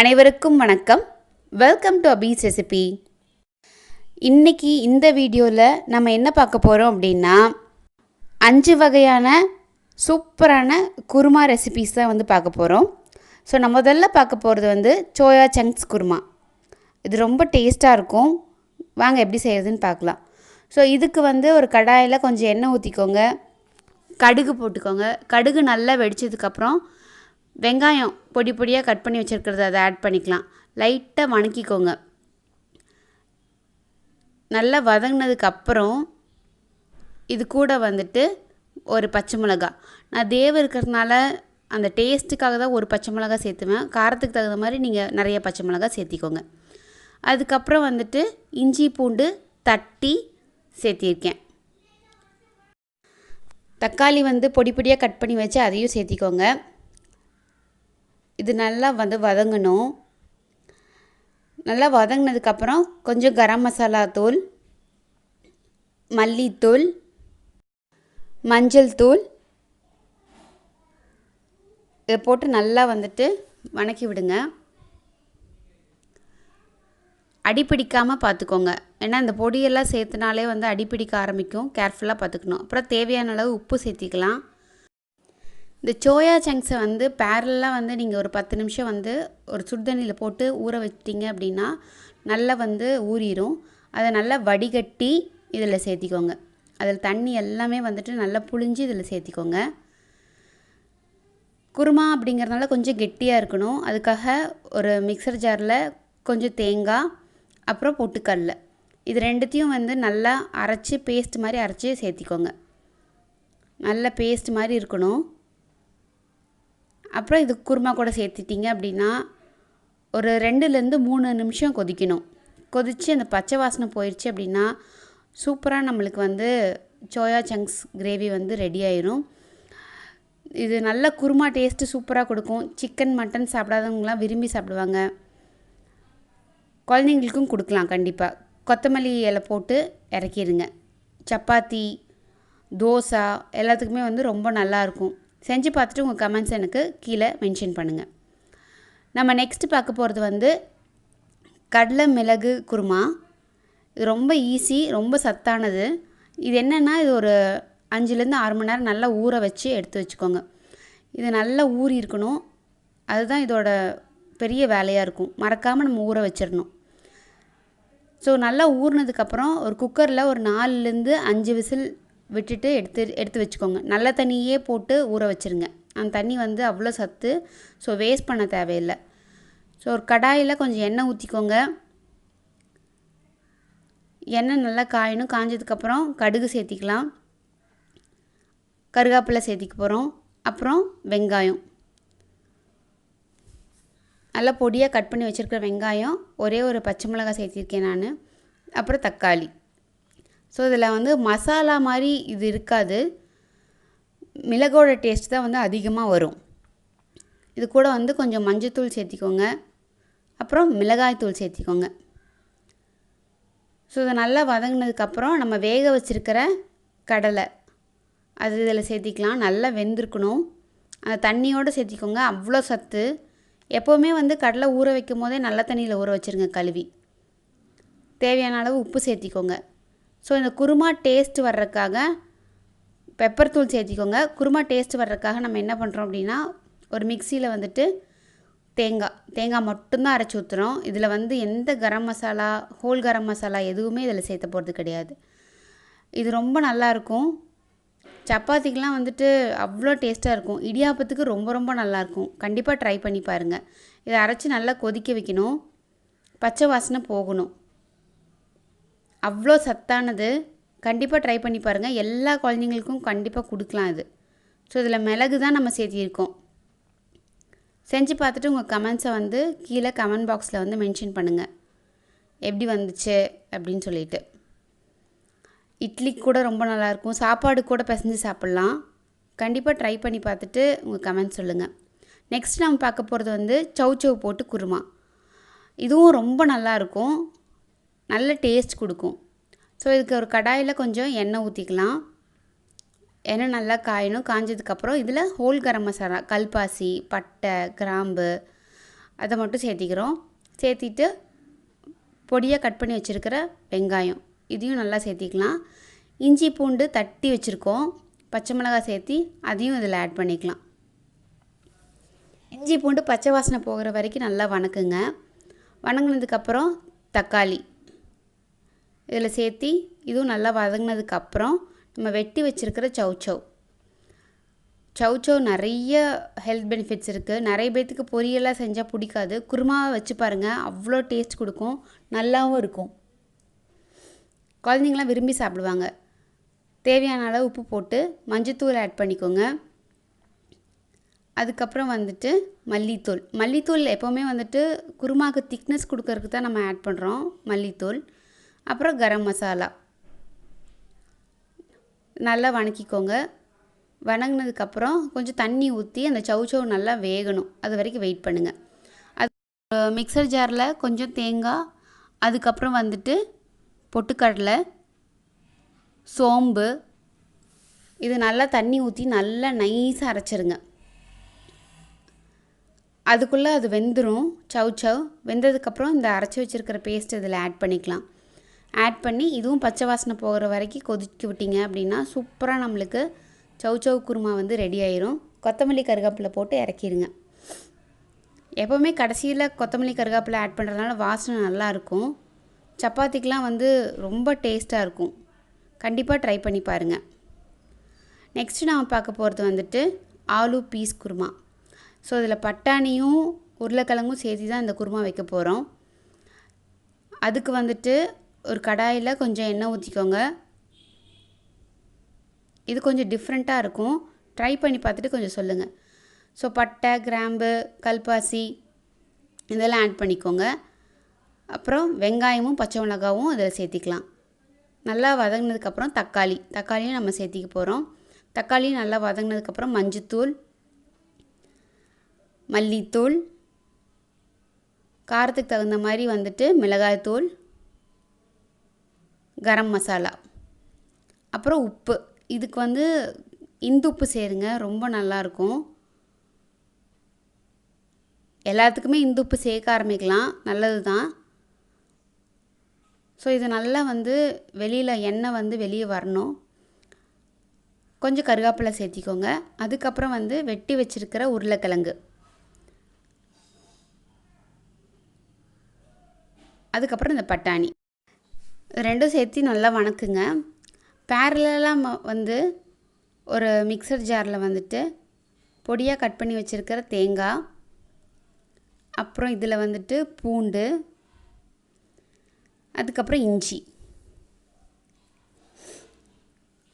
அனைவருக்கும் வணக்கம். Welcome to அபீஸ் ரெசிபி. இன்றைக்கி இந்த வீடியோவில் நம்ம என்ன பார்க்க போகிறோம் அப்படின்னா 5 வகையான சூப்பரான குருமா ரெசிபீஸ் தான் வந்து பார்க்க போகிறோம். ஸோ நம்ம முதல்ல பார்க்க போகிறது சோயா சங்க்ஸ் குருமா. இது ரொம்ப டேஸ்ட்டாக இருக்கும். வாங்க எப்படி செய்கிறதுன்னு பார்க்கலாம். ஸோ இதுக்கு ஒரு கடாயில் கொஞ்சம் எண்ணெய் ஊற்றிக்கோங்க, கடுகு போட்டுக்கோங்க. கடுகு நல்லா வெடிச்சதுக்கப்புறம் வெங்காயம் பொடி பொடியாக கட் பண்ணி வச்சுருக்கிறது அதை ஆட் பண்ணிக்கலாம். லைட்டாக வணக்கிக்கோங்க. நல்லா வதங்கினதுக்கப்புறம் இது கூட ஒரு பச்சை மிளகா. நான் தேவை இருக்கிறதுனால அந்த டேஸ்ட்டுக்காக தான் ஒரு பச்சை மிளகா சேர்த்துவேன். காரத்துக்கு தகுந்த மாதிரி நீங்கள் நிறைய பச்சை மிளகா சேர்த்திக்கோங்க. அதுக்கப்புறம் இஞ்சி பூண்டு தட்டி சேர்த்திருக்கேன். தக்காளி பொடி பொடியாக கட் பண்ணி வச்சு அதையும் சேர்த்திக்கோங்க. இது நல்லா வதங்கணும். நல்லா வதங்கினதுக்கப்புறம் கொஞ்சம் கரம் மசாலா தூள், மல்லித்தூள், மஞ்சள் தூள் இதை போட்டு நல்லா வணக்கி விடுங்க. அடிப்பிடிக்காமல் பார்த்துக்கோங்க. ஏன்னா இந்த பொடியெல்லாம் சேர்த்துனாலே அடிப்பிடிக்க ஆரம்பிக்கும். கேர்ஃபுல்லாக பார்த்துக்கணும். அப்புறம் தேவையான அளவு உப்பு சேர்த்திக்கலாம். இந்த சோயா சங்க்ஸை பேரலாக நீங்கள் ஒரு 10 நிமிஷம் ஒரு சுடுதண்ணியில் போட்டு ஊற வச்சிட்டிங்க அப்படின்னா நல்லா ஊறிடும். அதை நல்லா வடிகட்டி இதில் சேர்த்திக்கோங்க. அதில் தண்ணி எல்லாமே நல்லா புழிஞ்சு இதில் சேர்த்திக்கோங்க. குருமா அப்படிங்கிறதுனால கொஞ்சம் கெட்டியாக இருக்கணும். அதுக்காக ஒரு மிக்சர் ஜாரில் கொஞ்சம் தேங்காய், அப்புறம் பொட்டுக்கடலை, இது ரெண்டுத்தையும் நல்லா அரைச்சி பேஸ்ட் மாதிரி அரைச்சி சேர்த்திக்கோங்க. நல்ல பேஸ்ட் மாதிரி இருக்கணும். அப்புறம் இது குருமா கூட சேர்த்துட்டிங்க அப்படின்னா ஒரு 2-3 நிமிஷம் கொதிக்கணும். கொதித்து அந்த பச்சை வாசனை போயிடுச்சு அப்படின்னா சூப்பராக நம்மளுக்கு சோயா சங்க்ஸ் கிரேவி ரெடி ஆயிரும். இது நல்ல குருமா டேஸ்ட்டு சூப்பராக கொடுக்கும். சிக்கன் மட்டன் சாப்பிடாதவங்களாம் விரும்பி சாப்பிடுவாங்க. குழந்தைங்களுக்கும் கொடுக்கலாம் கண்டிப்பாக. கொத்தமல்லி இலை போட்டு இறக்கிடுங்க. சப்பாத்தி, தோசா எல்லாத்துக்குமே ரொம்ப நல்லாயிருக்கும். செஞ்சு பார்த்துட்டு உங்கள் கமெண்ட்ஸ் எனக்கு கீழே மென்ஷன் பண்ணுங்கள். நம்ம நெக்ஸ்ட்டு பார்க்க போகிறது கடலை மிளகு குருமா. இது ரொம்ப ஈஸி, ரொம்ப சத்தானது. இது என்னென்னா இது ஒரு 5-6 மணி நேரம் நல்லா ஊற வச்சு எடுத்து வச்சுக்கோங்க. இது நல்லா ஊறி இருக்கணும். அதுதான் இதோட பெரிய வேலையாக இருக்கும். மறக்காமல் நம்ம ஊற வச்சிடணும். ஸோ நல்லா ஊறினதுக்கப்புறம் ஒரு குக்கரில் ஒரு 4-5 விசில் விட்டுட்டு எடுத்து வச்சுக்கோங்க. நல்ல தண்ணியே போட்டு ஊற வச்சுருங்க. அந்த தண்ணி அவ்வளோ சத்து. ஸோ வேஸ்ட் பண்ண தேவையில்லை. ஸோ ஒரு கடாயில் கொஞ்சம் எண்ணெய் ஊற்றிக்கோங்க. எண்ணெய் நல்லா காயணும். காஞ்சதுக்கப்புறம் கடுகு சேர்த்திக்கலாம். கருவேப்பிலை சேர்த்திக்க போகிறோம். அப்புறம் வெங்காயம், நல்லா பொடியாக கட் பண்ணி வச்சுருக்கிற வெங்காயம், ஒரே ஒரு பச்சை மிளகாய் சேர்த்திருக்கேன் நான். அப்புறம் தக்காளி. ஸோ இதில் மசாலா மாதிரி இது இருக்காது. மிளகோட டேஸ்ட் தான் அதிகமாக வரும். இது கூட கொஞ்சம் மஞ்சத்தூள் சேர்த்திக்கோங்க. அப்புறம் மிளகாய் தூள் சேர்த்திக்கோங்க. ஸோ இதை நல்லா வதங்கினதுக்கப்புறம் நம்ம வேக வச்சுருக்கிற கடலை அது இதில் சேர்த்திக்கலாம். நல்லா வெந்திருக்கணும். அந்த தண்ணியோடு சேர்த்திக்கோங்க. அவ்வளோ சத்து. எப்போவுமே கடலை ஊற வைக்கும் போதே நல்ல தண்ணியில் ஊற வச்சுருங்க கழுவி. தேவையான அளவு உப்பு சேர்த்திக்கோங்க. ஸோ இந்த குருமா டேஸ்ட் வர்றதுக்காக பெப்பர் தூள் சேர்த்திக்கோங்க. குருமா டேஸ்ட் வர்றதுக்காக நம்ம என்ன பண்ணுறோம் அப்படின்னா ஒரு மிக்சியில் தேங்காய் மட்டும்தான் அரைச்சி ஊற்றுறோம். இதில் எந்த கரம் மசாலா, ஹோல் கரம் மசாலா எதுவுமே இதில் சேர்த்த போகிறது கிடையாது. இது ரொம்ப நல்லாயிருக்கும். சப்பாத்திக்கெலாம் அவ்வளோ டேஸ்ட்டாக இருக்கும். இடியாப்பத்துக்கு ரொம்ப ரொம்ப நல்லாயிருக்கும். கண்டிப்பாக ட்ரை பண்ணி பாருங்கள். இதை அரைச்சி நல்லா கொதிக்க வைக்கணும். பச்சை வாசனை போகணும். அவ்வளோ சத்தானது. கண்டிப்பாக ட்ரை பண்ணி பாருங்கள். எல்லா குழந்தைங்களுக்கும் கண்டிப்பாக கொடுக்கலாம் இது. ஸோ இதில் மிளகு தான் நம்ம சேர்த்திருக்கோம். செஞ்சு பார்த்துட்டு உங்கள் கமெண்ட்ஸை கீழே கமெண்ட் பாக்ஸில் மென்ஷன் பண்ணுங்கள் எப்படி வந்துச்சு அப்படின்னு சொல்லிட்டு. இட்லிக்கு கூட ரொம்ப நல்லாயிருக்கும். சாப்பாடு கூட பிசைஞ்சு சாப்பிட்லாம். கண்டிப்பாக ட்ரை பண்ணி பார்த்துட்டு உங்கள் கமெண்ட்ஸ் சொல்லுங்கள். நெக்ஸ்ட் நம்ம பார்க்க போகிறது சௌ போட்டு குருமா. இதுவும் ரொம்ப நல்லாயிருக்கும். நல்ல டேஸ்ட் கொடுக்கும். ஸோ இதுக்கு ஒரு கடாயில் கொஞ்சம் எண்ணெய் ஊற்றிக்கலாம். எண்ணெய் நல்லா காயணும். காஞ்சதுக்கப்புறம் இதில் ஹோல் கரம் மசாலா, கல்பாசி, பட்டை, கிராம்பு, அதை மட்டும் சேர்த்திக்கிறோம். சேர்த்திட்டு பொடியாக கட் பண்ணி வச்சுருக்கிற வெங்காயம் இதையும் நல்லா சேர்த்திக்கலாம். இஞ்சி பூண்டு தட்டி வச்சுருக்கோம். பச்சை மிளகாய் சேர்த்தி அதையும் இதில் ஆட் பண்ணிக்கலாம். இஞ்சி பூண்டு பச்சை வாசனை போகிற வரைக்கும் நல்லா வணக்குங்க. வணங்கினதுக்கப்புறம் தக்காளி இதில் சேர்த்தி இதுவும் நல்லா வதங்கினதுக்கப்புறம் நம்ம வெட்டி வச்சுருக்கிற சௌச்சவ் நிறைய ஹெல்த் பெனிஃபிட்ஸ் இருக்குது. நிறைய பேர்த்துக்கு பொரியெல்லாம் செஞ்சால் பிடிக்காது. குருமாவை வச்சு பாருங்கள், அவ்வளோ டேஸ்ட் கொடுக்கும், நல்லாவும் இருக்கும். குழந்தைங்களாம் விரும்பி சாப்பிடுவாங்க. தேவையான அளவு உப்பு போட்டு மஞ்சத்தூள் ஆட் பண்ணிக்கோங்க. அதுக்கப்புறம் வந்துட்டு மல்லித்தூள் எப்போவுமே வந்துட்டு குருமாவுக்கு திக்னஸ் கொடுக்கறதுக்கு தான் நம்ம ஆட் பண்ணுறோம் மல்லித்தூள். அப்புறம் கரம் மசாலா நல்லா வணக்கிக்கோங்க. வணங்கினதுக்கப்புறம் கொஞ்சம் தண்ணி ஊற்றி அந்த சௌச்சவ் நல்லா வேகணும், அது வரைக்கும் வெயிட் பண்ணுங்கள். அது மிக்சர் ஜாரில் கொஞ்சம் தேங்காய், அதுக்கப்புறம் வந்துட்டு பொட்டுக்கடலை, சோம்பு இது நல்லா தண்ணி ஊற்றி நல்லா நைஸாக அரைச்சிருங்க. அதுக்குள்ளே அது வெந்துடும். சௌச்சவ் வெந்ததுக்கப்புறம் இந்த அரைச்சி வச்சுருக்கிற பேஸ்ட் இதில் ஆட் பண்ணிக்கலாம். ஆட் பண்ணி இதுவும் பச்சை வாசனை போகிற வரைக்கும் கொதிக்க விட்டிங்க அப்படின்னா சூப்பராக நம்மளுக்கு சௌச்சவ் குருமா வந்து ரெடி ஆயிரும். கொத்தமல்லி கருவேப்பிலை போட்டு இறக்கிடுங்க. எப்போவுமே கடைசியில் கொத்தமல்லி கருவேப்பிலை ஆட் பண்ணுறதுனால வாசனை நல்லாயிருக்கும். சப்பாத்திக்கெலாம் வந்து ரொம்ப டேஸ்ட்டாக இருக்கும். கண்டிப்பாக ட்ரை பண்ணி பாருங்கள். நெக்ஸ்ட்டு நாம் பார்க்க போகிறது வந்துட்டு ஆலு பீஸ் குருமா. ஸோ இதில் பட்டாணியும் உருளைக்கிழங்கும் சேர்த்து தான் இந்த குருமா வைக்க போகிறோம். அதுக்கு வந்துட்டு ஒரு கடாயில் கொஞ்சம் எண்ணெய் ஊற்றிக்கோங்க. இது கொஞ்சம் டிஃப்ரெண்ட்டாக இருக்கும், ட்ரை பண்ணி பார்த்துட்டு கொஞ்சம் சொல்லுங்கள். ஸோ பட்டை, கிராம்பு, கல்பாசி இதெல்லாம் ஆட் பண்ணிக்கோங்க. அப்புறம் வெங்காயமும் பச்சை மிளகாவும் அதில் சேர்த்திக்கலாம். நல்லா வதங்கினதுக்கப்புறம் தக்காளியும் நம்ம சேர்த்திக்க போகிறோம். தக்காளியும் நல்லா வதங்கினதுக்கப்புறம் மஞ்சத்தூள், மல்லித்தூள், காரத்துக்கு தகுந்த மாதிரி வந்துட்டு மிளகாய்த்தூள், கரம் மசாலா, அப்புறம் உப்பு. இதுக்கு வந்து இந்துப்பு சேருங்க, ரொம்ப நல்லாயிருக்கும். எல்லாத்துக்குமே இந்துப்பு சேர்க்க ஆரம்பிக்கலாம், நல்லது தான். ஸோ இது நல்லா வந்து வெளியில் எண்ணெய் வந்து வெளியே வரணும். கொஞ்சம் கருவேப்பிலை சேர்த்திக்கோங்க. அதுக்கப்புறம் வந்து வெட்டி வச்சுருக்கிற உருளைக்கிழங்கு, அதுக்கப்புறம் இந்த பட்டாணி ரெண்டும் சேர்த்து நல்லா வணக்குங்க. பேரலாக வந்து ஒரு மிக்சர் ஜாரில் வந்துட்டு பொடியாக கட் பண்ணி வச்சுருக்கிற தேங்காய், அப்புறம் இதில் வந்துட்டு பூண்டு, அதுக்கப்புறம் இஞ்சி,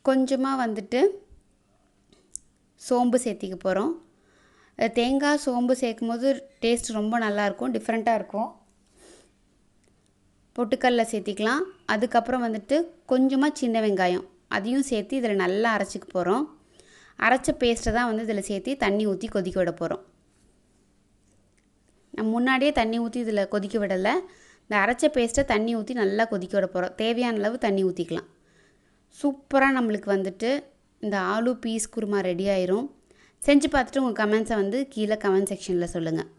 கொஞ்சமாக வந்துட்டு சோம்பு சேர்த்திக்க போகிறோம். தேங்காய் சோம்பு சேர்க்கும் போது டேஸ்ட் ரொம்ப நல்லாயிருக்கும், டிஃப்ரெண்ட்டாக இருக்கும். பொட்டுக்கடலை சேர்த்திக்கலாம். அதுக்கப்புறம் வந்துட்டு கொஞ்சமாக சின்ன வெங்காயம் அதையும் சேர்த்து இதில் நல்லா அரைச்சிக்க போகிறோம். அரைச்ச பேஸ்ட்டை தான் வந்து இதில் சேர்த்து தண்ணி ஊற்றி கொதிக்க விட போகிறோம். நம்ம முன்னாடியே தண்ணி ஊற்றி இதில் கொதிக்க விடலை. இந்த அரைச்ச பேஸ்ட்டை தண்ணி ஊற்றி நல்லா கொதிக்க விட போகிறோம். தேவையான அளவு தண்ணி ஊற்றிக்கலாம். சூப்பராக நம்மளுக்கு வந்துட்டு இந்த ஆலு பீஸ் குருமா ரெடி ஆயிரும். செஞ்சு பார்த்துட்டு உங்கள் கமெண்ட்ஸை வந்து கீழே கமெண்ட் செக்ஷனில் சொல்லுங்கள்.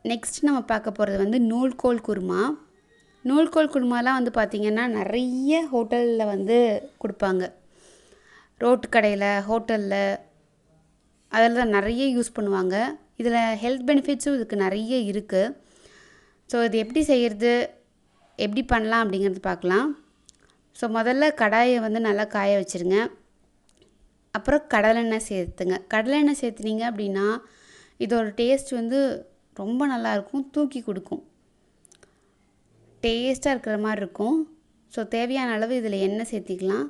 நெக்ஸ்ட் நம்ம பார்க்க போகிறது வந்து நூல்கோல் குருமா. நூல்கோல் குருமாலாம் வந்து பார்த்திங்கன்னா நிறைய ஹோட்டலில் வந்து கொடுப்பாங்க. ரோட்டு கடையில், ஹோட்டலில் அதில் தான் நிறைய யூஸ் பண்ணுவாங்க. இதில் ஹெல்த் பெனிஃபிட்ஸும் இதுக்கு நிறைய இருக்குது. ஸோ இது எப்படி செய்கிறது, எப்படி பண்ணலாம் அப்படிங்கிறது பார்க்கலாம். ஸோ முதல்ல கடாயை வந்து நல்லா காய வச்சுருங்க. அப்புறம் கடலெண்ணெய் சேர்த்துங்க. கடலெண்ணெய் சேர்த்துனீங்க அப்படின்னா இதோட டேஸ்ட் வந்து ரொம்ப நல்லாயிருக்கும், தூக்கி கொடுக்கும், டேஸ்ட்டாக இருக்கிற மாதிரி இருக்கும். ஸோ தேவையான அளவு இதில் எண்ணெய் சேர்த்திக்கலாம்.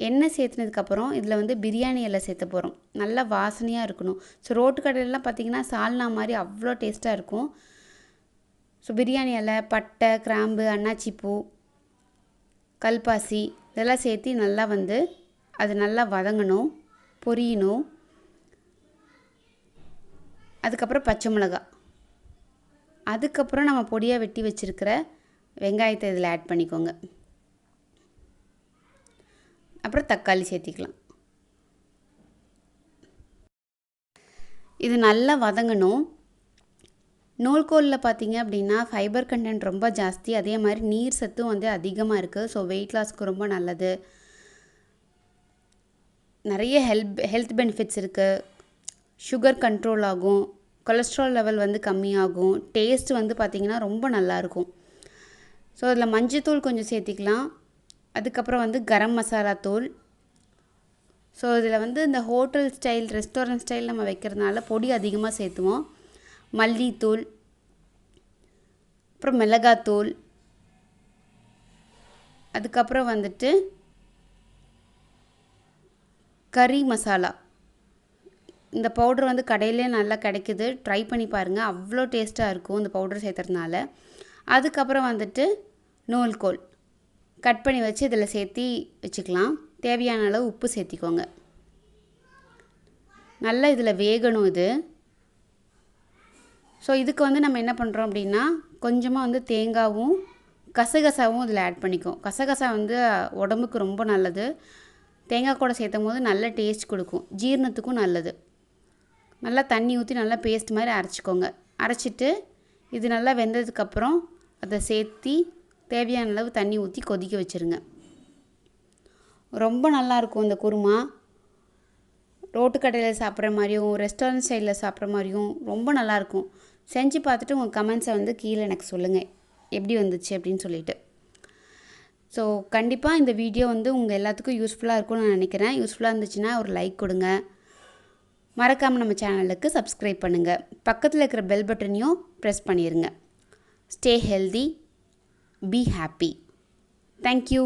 எண்ணெய் சேர்த்துனதுக்கப்புறம் இதில் வந்து பிரியாணி இலை சேர்த்த போகிறோம். நல்லா வாசனையாக இருக்கணும். ஸோ ரோட்டு கடையிலலாம் பார்த்திங்கன்னா சால்னா மாதிரி அவ்வளோ டேஸ்ட்டாக இருக்கும். ஸோ பிரியாணி இலை, பட்டை, கிராம்பு, அன்னாச்சிப்பூ, கல்பாசி இதெல்லாம் சேர்த்து நல்லா வந்து அது நல்லா வதங்கணும், பொரியணும். அதுக்கப்புறம் பச்சை மிளகாய், அதுக்கப்புறம் நம்ம பொடியாக வெட்டி வச்சுருக்கிற வெங்காயத்தை இதில் ஆட் பண்ணிக்கோங்க. அப்புறம் தக்காளி சேர்த்திக்கலாம். இது நல்லா வதங்கணும். நூல்கோலில் பார்த்தீங்க அப்படின்னா ஃபைபர் கண்டென்ட் ரொம்ப ஜாஸ்தி, அதே மாதிரி நீர் சத்தும் வந்து அதிகமாக இருக்குது. ஸோ வெயிட் லாஸ்க்கு ரொம்ப நல்லது. நிறைய ஹெல்த் பெனிஃபிட்ஸ் இருக்குது. சுகர் கண்ட்ரோல் ஆகும், கொலஸ்ட்ரால் லெவல் வந்து கம்மியாகும், டேஸ்ட் வந்து பார்த்திங்கன்னா ரொம்ப நல்லாயிருக்கும். ஸோ அதில் மஞ்சத்தூள் கொஞ்சம் சேர்த்திக்கலாம். அதுக்கப்புறம் வந்து கரம் மசாலா தூள். ஸோ இதில் வந்து இந்த ஹோட்டல் ஸ்டைல் ரெஸ்டாரண்ட் ஸ்டைல் நம்ம வைக்கிறதுனால பொடி அதிகமாக சேர்த்துவோம். மல்லித்தூள், அப்புறம் மிளகாத்தூள், அதுக்கப்புறம் வந்துட்டு கறி மசாலா. இந்த பவுடர் வந்து கடையிலே நல்லா கிடைக்குது, ட்ரை பண்ணி பாருங்கள், அவ்வளோ டேஸ்ட்டாக இருக்கும் இந்த பவுடர் சேர்த்துறதுனால. அதுக்கப்புறம் வந்துட்டு நூல்கோல் கட் பண்ணி வச்சு இதில் சேர்த்தி வச்சுக்கலாம். தேவையான அளவு உப்பு சேர்த்திக்கோங்க. நல்லா இதில் வேகணும் இது. ஸோ இதுக்கு வந்து நம்ம என்ன பண்ணுறோம் அப்படின்னா கொஞ்சமாக வந்து தேங்காவும் கசகசாவும் இதில் ஆட் பண்ணிக்கும். கசகசா வந்து உடம்புக்கு ரொம்ப நல்லது. தேங்காய் கூட சேர்த்தும் போது நல்ல டேஸ்ட் கொடுக்கும், ஜீரணத்துக்கும் நல்லது. நல்லா தண்ணி ஊற்றி நல்லா பேஸ்ட் மாதிரி அரைச்சிக்கோங்க. அரைச்சிட்டு இது நல்லா வெந்ததுக்கப்புறம் அதை சேர்த்தி தேவையான அளவு தண்ணி ஊற்றி கொதிக்க வச்சுருங்க. ரொம்ப நல்லாயிருக்கும் இந்த குருமா. ரோட்டு கடையில் சாப்பிட்ற மாதிரியும் ரெஸ்டாரண்ட் ஸ்டைலில் சாப்பிட்ற மாதிரியும் ரொம்ப நல்லாயிருக்கும். செஞ்சு பார்த்துட்டு உங்கள் கமெண்ட்ஸை வந்து கீழே எனக்கு சொல்லுங்கள் எப்படி வந்துச்சு அப்படின்னு சொல்லிட்டு. ஸோ கண்டிப்பாக இந்த வீடியோ வந்து உங்கள் எல்லாத்துக்கும் யூஸ்ஃபுல்லாக இருக்கும்னு நான் நினைக்கிறேன். யூஸ்ஃபுல்லாக இருந்துச்சுன்னா ஒரு லைக் கொடுங்க. மறக்காமல் நம்ம சேனலுக்கு சப்ஸ்கிரைப் பண்ணுங்கள். பக்கத்தில் இருக்கிற பெல் பட்டனையும் ப்ரெஸ் பண்ணிடுங்க. Stay healthy, be happy. Thank you.